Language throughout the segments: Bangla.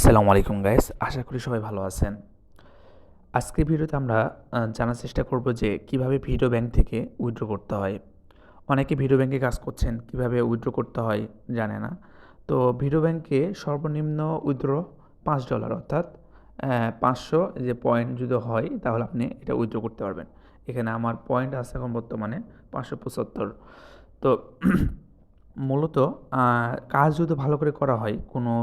আসসালামু আলাইকুম গাইস, আশা করি সবাই ভালো আছেন। আজকের ভিডিওতে আমরা জানার চেষ্টা করব যে কিভাবে ভিডিও ব্যাংক থেকে উইথড্র করতে হয়। অনেকে ভিডিও ব্যাংকে কাজ করছেন, কিভাবে উইথড্র করতে হয় জানে না। তো ভিডিও ব্যাংকে সর্বনিম্ন উইথড্র $5, অর্থাৎ 500 যে পয়েন্ট যদি হয় তাহলে আপনি এটা উইথড্র করতে পারবেন। এখানে আমার পয়েন্ট আছে এখন বর্তমানে 575। তো মূলত কাজ যদি ভালো করে করা হয়, কোনো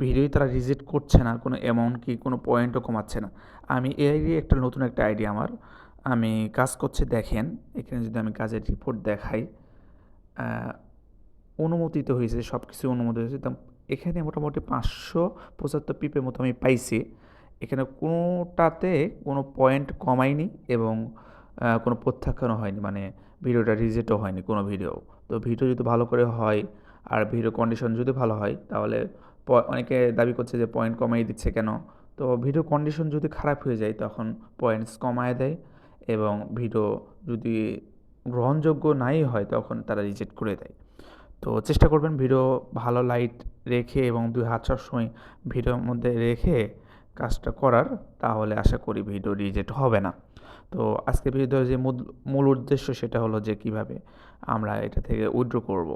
ভিডিওই তারা রিজেক্ট করছে না, কোনো এমনকি কোনো পয়েন্টও কমাচ্ছে না। আমি এই একটা নতুন একটা আইডিয়া আমার, আমি কাজ করছি দেখেন। এখানে যদি আমি কাজের রিপোর্ট দেখাই, অনুমোদিত হয়েছে, সব কিছু অনুমোদিত হয়েছে। তো এখানে মোটামুটি 575 পিপের মতো আমি পাইছি। এখানে কোনোটাতে কোনো পয়েন্ট কমায়নি এবং কোনো প্রত্যাখ্যানও হয়নি, মানে ভিডিওটা রিজেক্টও হয়নি কোনো ভিডিও। তো ভিডিও যদি ভালো করে হয় আর ভিডিও কন্ডিশন যদি ভালো হয় তাহলে অনেকে দাবি করছে যে পয়েন্ট কমাই দিচ্ছে কেন। তো ভিডিও কন্ডিশন যদি খারাপ হয়ে যায় তখন পয়েন্টস কমায় দেয়, এবং ভিডিও যদি গ্রহণযোগ্য নাই হয় তখন তারা রিজেক্ট করে দেয়। তো চেষ্টা করবেন ভিডিও ভালো লাইট রেখে এবং 2 হাত সবসময় ভিডিওর মধ্যে রেখে কাজটা করার, তাহলে আশা করি ভিডিও রিজেক্ট হবে না। তো আজকে ভিডিওর যে মূল উদ্দেশ্য সেটা হলো যে কিভাবে আমরা এটা থেকে উইথড্র করব।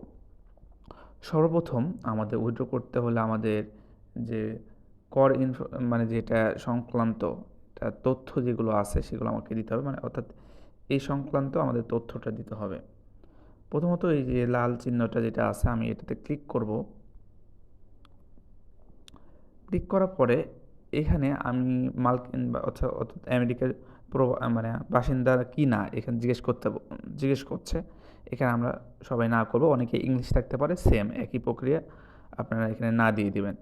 সর্বপ্রথম আমাদের উইথড্র করতে হলে আমাদের যে কর ইনফো, মানে যেটা সংক্রান্ত তথ্য যেগুলো আছে সেগুলো আমাকে দিতে হবে, মানে অর্থাৎ এই সংক্রান্ত আমাদের তথ্যটা দিতে হবে। প্রথমত এই যে লাল চিহ্নটা যেটা আছে আমি এটাতে ক্লিক করব। ক্লিক করার পরে এখানে আমি মালকিন বা অর্থাৎ আমেরিকার মানে বাসিন্দা কি না এখানে জিজ্ঞেস করছে। এখানে আমরা সবাই না করব, অনেকে ইংলিশ থাকতে পারে, সেম একই প্রক্রিয়া। আপনারা এখানে না দিয়ে দিবেন,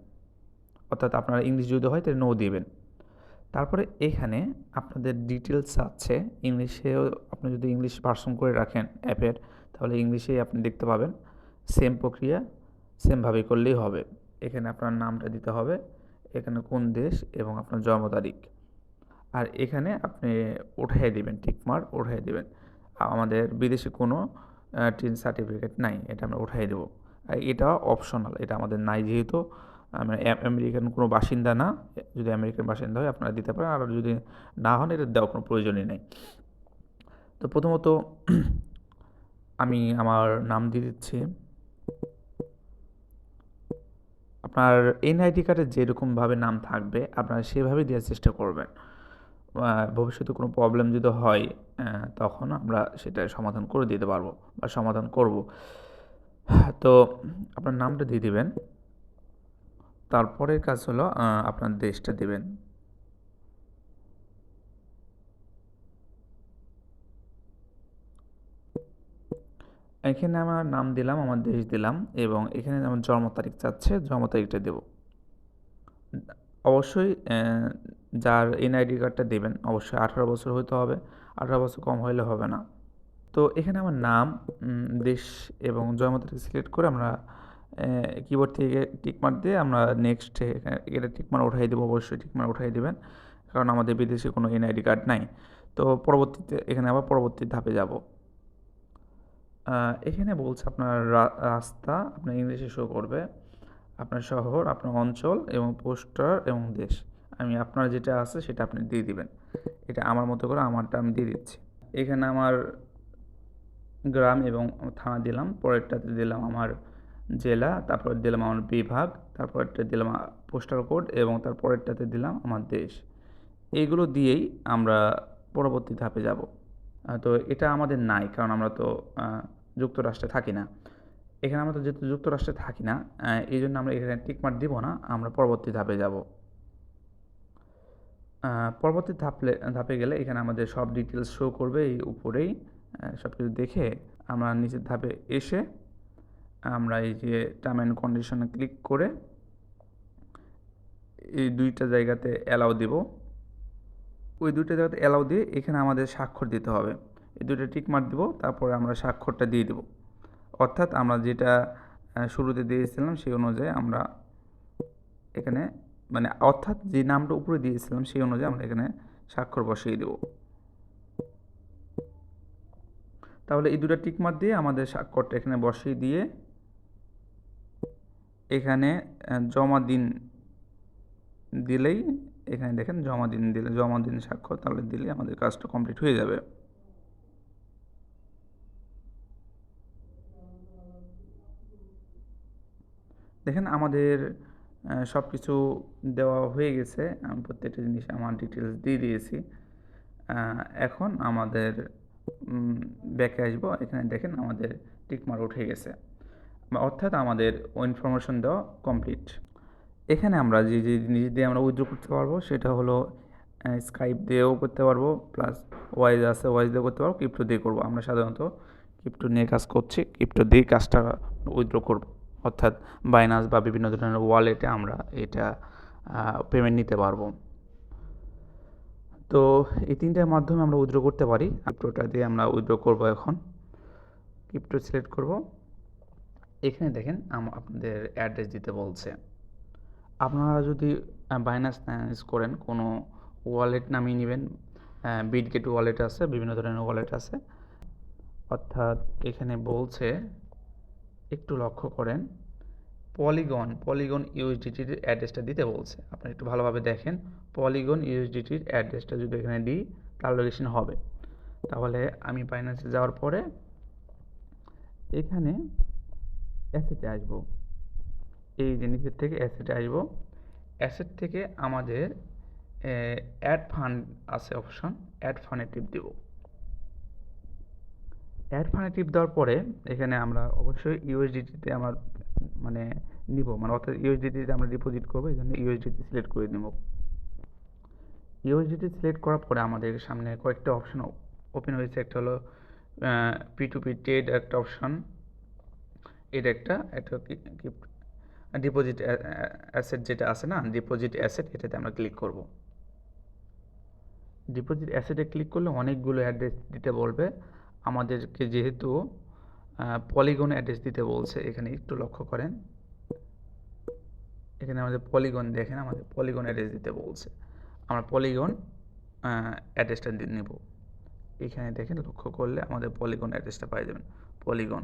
অর্থাৎ আপনারা ইংলিশ যদি হয় তাহলে নো দিবেন। তারপরে এখানে আপনাদের ডিটেলস আছে ইংলিশেও। আপনি যদি ইংলিশ ভার্সন করে রাখেন অ্যাপের তাহলে ইংলিশেই আপনি দেখতে পাবেন। সেম প্রক্রিয়া, সেমভাবে করলেই হবে। এখানে আপনার নামটা দিতে হবে, এখানে কোন দেশ এবং আপনার জন্ম তারিখ, আর এখানে আপনি উঠাই দিবেন, টিকমার্ক উঠাই দিবেন। আমাদের বিদেশি কোনো টিন সার্টিফিকেট নাই, এটা আমরা উঠাই দেবো। আর এটা অপশনাল, এটা আমাদের নাই যেহেতু আমরা আমেরিকান কোনো বাসিন্দা না। যদি আমেরিকান বাসিন্দা হয় আপনারা দিতে পারেন, আর যদি না হন এটা দেওয়ার কোনো প্রয়োজনই নেই। তো প্রথমত আমি আমার নাম দিয়ে দিচ্ছি। আপনার এনআইডি কার্ডে যেরকমভাবে নাম থাকবে আপনারা সেভাবেই দেওয়ার চেষ্টা করবেন। ভবিষ্যতে কোনো প্রবলেম যদি হয় তখন আমরা সেটা সমাধান করে দিতে পারবো বা সমাধান করব। তো আপনার নামটা দিয়ে দিবেন। তারপরের কাজ হলো আপনার দেশটা দিবেন। এখানে আমার নাম দিলাম, আমার দেশ দিলাম, এবং এখানে আমার জন্ম তারিখ চাচ্ছে, জন্ম তারিখটা দেব। অবশ্যই যার এনআইডি কার্ডটা দেবেন অবশ্যই 18 বছর হতে হবে, 18 বছর কম হলে হবে না। তো এখানে আমার নাম, দেশ এবং জন্ম তারিখ সিলেক্ট করে আমরা কিবোর্ড থেকে টিকমার্ক দিয়ে আমরা নেক্সট, এটা টিকমার্ক উঠাই দেবো, অবশ্যই টিকমার্ক উঠাই দেবেন, কারণ আমাদের বিদেশে কোনো এনআইডি কার্ড নাই। তো পরবর্তীতে এখানে আবার পরবর্তী ধাপে যাব। এখানে বলছে আপনার রাস্তা আপনার ইংলিশে শো করবে, আপনার শহর, আপনার অঞ্চল এবং পোস্টার এবং দেশ। আমি আপনার যেটা আছে সেটা আপনি দিয়ে দিবেন। এটা আমার মতো করে আমারটা আমি দিয়ে দিচ্ছি। এখানে আমার গ্রাম এবং থানা দিলাম, পরেরটাতে দিলাম আমার জেলা, তারপর দিলাম আমার বিভাগ, তারপরেরটা দিলাম পোস্টাল কোড এবং তারপরেরটাতে দিলাম আমার দেশ। এইগুলো দিয়েই আমরা পরবর্তী ধাপে যাব। তো এটা আমাদের নাই, কারণ আমরা তো যুক্তরাষ্ট্রে থাকি না। এখানে আমরা তো যেহেতু যুক্তরাষ্ট্রে থাকি না, এই জন্য আমরা এখানে টিকমার্ক দিব না, আমরা পরবর্তী ধাপে যাব। পরবর্তী ধাপে গেলে এখানে আমাদের সব ডিটেলস শো করবে এই উপরেই। সব কিছু দেখে আমরা নিচের ধাপে এসে আমরা এই যে টার্ম অ্যান্ড কন্ডিশনে ক্লিক করে এই দুইটা জায়গাতে অ্যালাউ দেব। ওই দুইটা জায়গাতে অ্যালাউ দিয়ে এখানে আমাদের স্বাক্ষর দিতে হবে। এই দুইটা টিকমার্ক দেবো, তারপরে আমরা স্বাক্ষরটা দিয়ে দেবো। অর্থাৎ আমরা যেটা শুরুতে দিয়েছিলাম সেই অনুযায়ী আমরা এখানে, মানে অর্থাৎ যে নামটা উপরে দিয়েছিলাম সেই অনুযায়ী আমরা এখানে স্বাক্ষর বসিয়ে দেব। তাহলে এই দুটো টিকমার্ক দিয়ে আমাদের স্বাক্ষরটা এখানে বসিয়ে দিয়ে এখানে জমা দিন দিলেই এখানে দেখেন জমা দিন স্বাক্ষর, তাহলে দিলেই আমাদের কাজটা কমপ্লিট হয়ে যাবে। দেখেন আমাদের সব কিছু দেওয়া হয়ে গেছে, আমি প্রত্যেকটা জিনিস আমার ডিটেলস দিয়ে দিয়েছি। এখন আমাদের ব্যাকে আসবো, এখানে দেখেন আমাদের টিকমার্ক উঠে গেছে, অর্থাৎ আমাদের ইনফরমেশন দেওয়া কমপ্লিট। এখানে আমরা যে জিনিস দিয়ে আমরা উইথড্র করতে পারবো সেটা হলো স্কাইপ দিয়েও করতে পারবো, প্লাস ওয়াইজ আছে, ওয়াইজ দিয়ে করতে পারবো, ক্রিপ্টো দিয়ে করবো। আমরা সাধারণত ক্রিপ্টো নিয়ে কাজ করছি, ক্রিপ্টো দিয়ে কাজটা উইথড্র করব, অর্থাৎ বাইনান্স বা বিভিন্ন ধরনের ওয়ালেটে আমরা এটা পেমেন্ট নিতে পারবো। তো এই তিনটার মাধ্যমে আমরা উইথড্র করতে পারি। ক্রিপ্টোটা দিয়ে আমরা উইথড্র করব। এখন ক্রিপ্টো সিলেক্ট করব। এখানে দেখেন আপনাদের অ্যাড্রেস দিতে বলছে। আপনারা যদি বাইনান্স ইউজ করেন, কোনো ওয়ালেট নামিয়ে নেবেন, বিটগেট ওয়ালেট আছে, বিভিন্ন ধরনের ওয়ালেট আছে, অর্থাৎ এখানে বলছে, একটু লক্ষ্য করেন, পলিগন ইউএসডিটির অ্যাড্রেসটা দিতে বলছে। আপনারা একটু ভালোভাবে দেখেন, পলিগন ইউএসডিটির অ্যাড্রেসটা যদি এখানে দিই তাহলে লোকেশন হবে। তাহলে আমি বাইনান্সে যাওয়ার পরে এখানে অ্যাসেটে আসব, এই জিনিসের থেকে অ্যাসেটে আসব। অ্যাসেট থেকে আমাদের অ্যাড ফান্ড আছে অপশন, অ্যাড ফান্ডে টিপ দেব। অ্যাড ফান্ডে টিপ দেওয়ার পরে এখানে আমরা অবশ্যই ইউএসডিটিতে আমার মানে নিব, মানে অর্থাৎ ইউএসডিটিতে আমরা ডিপোজিট করবো, এই জন্য ইউএসডিটি সিলেক্ট করে নেব। ইউএসডিটি সিলেক্ট করার পরে আমাদের সামনে কয়েকটা অপশন ওপেন হয়েছে। একটা হলো P2P ট্রেড, একটা অপশন, এটা একটা ডিপোজিট অ্যাসেট যেটা আছে না, ডিপোজিট অ্যাসেট, এটাতে আমরা ক্লিক করব। ডিপোজিট অ্যাসেটে ক্লিক করলে অনেকগুলো অ্যাড্রেস দিতে বলবে। আমাদেরকে যেহেতু পলিগন অ্যাড্রেস দিতে বলছে, এখানে একটু লক্ষ্য করেন, এখানে আমাদের পলিগন দেখেন, আমাদের পলিগন অ্যাড্রেস দিতে বলছে। আমরা পলিগন অ্যাড্রেসটা নেব। এখানে দেখেন, লক্ষ্য করলে আমাদের পলিগন অ্যাড্রেসটা পাই যাবেন। পলিগন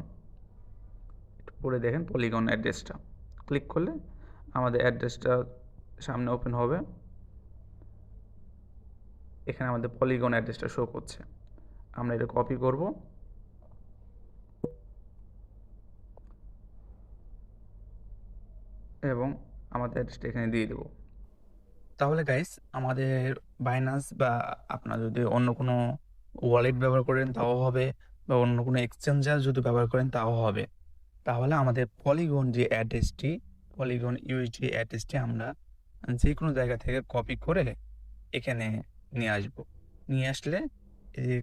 একটু পরে দেখেন, পলিগন অ্যাড্রেসটা ক্লিক করলে আমাদের অ্যাড্রেসটা সামনে ওপেন হবে। এখানে আমাদের পলিগন অ্যাড্রেসটা শো করছে। আমরা এটা কপি করব, এবং আমাদের অ্যাড্রেসটা এখানে দিয়ে দেব। তাহলে গাইস, আমাদের বাইনান্স বা আপনার যদি অন্য কোনো ওয়ালেট ব্যবহার করেন তাও হবে, বা অন্য কোনো এক্সচেঞ্জার যদি ব্যবহার করেন তাও হবে। তাহলে আমাদের পলিগন যে অ্যাড্রেসটি, পলিগন ইউএসডি অ্যাড্রেসটি আমরা যে কোনো জায়গা থেকে কপি করে এখানে নিয়ে আসব। নিয়ে আসলে এই যে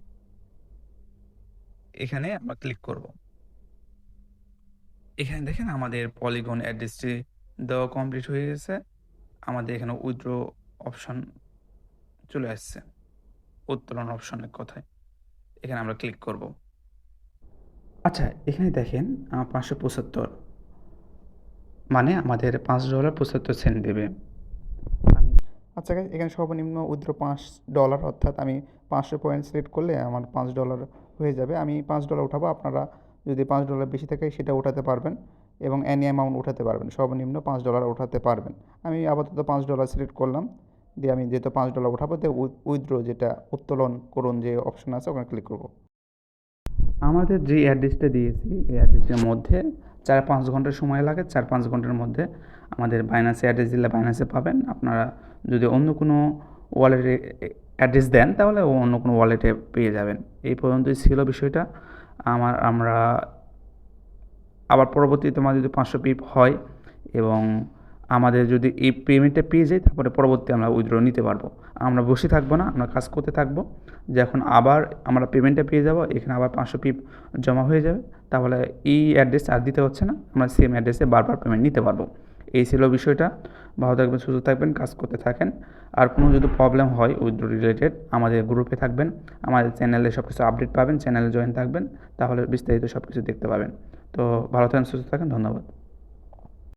এখানে আমরা ক্লিক করব। এখানে দেখেন আমাদের পলিগন অ্যাড্রেসটি দেওয়া কমপ্লিট হয়ে গেছে। আমাদের এখানে উইথড্র অপশন চলে আসছে, উত্তোলন অপশনের কথায় এখানে আমরা ক্লিক করব। আচ্ছা, এখানে দেখেন 575, মানে আমাদের $5.75 দেবে। আচ্ছা গাইস, এখানে সর্বনিম্ন উইথড্র $5, অর্থাৎ আমি 500 পয়েন্ট সিলেক্ট করলে আমার $5 হয়ে যাবে। আমি $5 উঠাবো, আপনারা যদি $5 বেশি থাকে সেটা উঠাতে পারবেন, এবং অ্যানি অ্যামাউন্ট উঠাতে পারবেন, সর্বনিম্ন $5 উঠাতে পারবেন। আমি আপাতত $5 সিলেক্ট করলাম, দিয়ে আমি যেহেতু $5 উঠাবো, তো উইথড্র যেটা উত্তোলন করুন যে অপশন আছে ওখানে ক্লিক করব। আমাদের যে অ্যাড্রেসটা দিয়েছি এই অ্যাড্রেসের মধ্যে 4-5 ঘন্টা সময় লাগে। 4-5 ঘন্টার মধ্যে আমাদের বাইনান্সে অ্যাড্রেস দিলে বাইনান্সে পাবেন। আপনারা যদি অন্য কোনো ওয়ালেটে অ্যাড্রেস দেন তাহলে অন্য কোনো ওয়ালেটে পেয়ে যাবেন। এই পর্যন্তই ছিল বিষয়টা। আমরা আবার পরবর্তীতে আমার যদি 500 পিপ হয় এবং আমাদের যদি এই পেমেন্টটা পেয়ে যাই, তারপরে পরবর্তী আমরা উইথড্র নিতে পারবো। আমরা বসে থাকবো না, আমরা কাজ করতে থাকবো। যখন আবার আমরা পেমেন্টটা পেয়ে যাব, এখানে আবার 500 পিপ জমা হয়ে যাবে, তাহলে এই অ্যাড্রেস আর দিতে হচ্ছে না, আমরা সেম অ্যাড্রেসে বারবার পেমেন্ট নিতে পারবো। এই ছিল বিষয়টা। ভালো থাকবেন, সুস্থ থাকবেন, কাজ করতে থাকেন। আর কোনো যদি প্রবলেম হয় উইথড্র রিলেটেড, আমাদের গ্রুপে থাকবেন, আমাদের চ্যানেলে সব কিছু আপডেট পাবেন, চ্যানেলে জয়েন থাকবেন, তাহলে বিস্তারিত সব কিছু দেখতে পাবেন। তো ভালো থাকেন, সুস্থ থাকেন, ধন্যবাদ।